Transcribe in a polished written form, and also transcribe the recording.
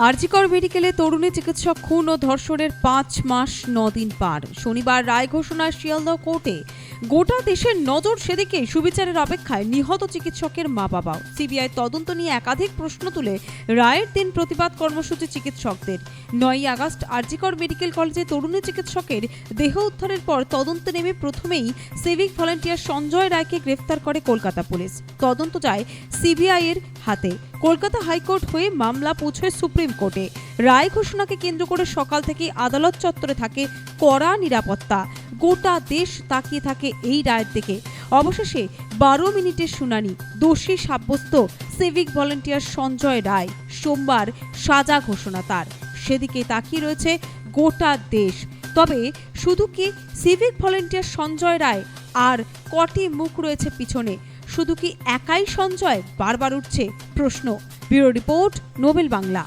আরজিকর মেডিকেলে তরুণী চিকিৎসক খুন ও ধর্ষণের 5 মাস 9 দিন পার। শনিবার রায় ঘোষণায় শিয়ালদহ কোর্টে। গোটা দেশের নজর সেদিকে। সুবিচারের অপেক্ষায় নিহত চিকিৎসকের মা বাবাও। সিবিআই তদন্ত নিয়ে একাধিক প্রশ্ন তুলে রায়ের দিন প্রতিবাদ কর্মসূচি চিকিৎসকদের। 9ই আগস্ট আরজিকর মেডিকেল কলেজে তরুণী চিকিৎসকের দেহ উদ্ধারের পর তদন্তে নেমে প্রথমেই সিভিক ভলান্টিয়ার সঞ্জয় রায়কে গ্রেফতার করে কলকাতা পুলিশ। তদন্ত যায় সিবিআই এর হাতে। কলকাতা হাইকোর্ট হয়ে মামলা পৌঁছয় সুপ্রিম কোর্টে। রায় ঘোষণাকে কেন্দ্র করে সকাল থেকেই আদালত চত্বরে থাকে কড়া নিরাপত্তা। গোটা দেশ তাকিয়ে থাকে এই রায়ের দিকে। অবশেষে 12 মিনিটের শুনানি। দোষী সাব্যস্ত সিভিক ভলান্টিয়ার সঞ্জয় রায়। সোমবার সাজা ঘোষণা তার। সেদিকে তাকিয়ে রয়েছে গোটা দেশ। তবে শুধু কি সিভিক ভলান্টিয়ার সঞ্জয় রায়, আর কটি মুখ রয়েছে পিছনে? শুধু কি একাই সঞ্জয়? বারবার উঠছে প্রশ্ন। Bureau report, Nobel Bangla.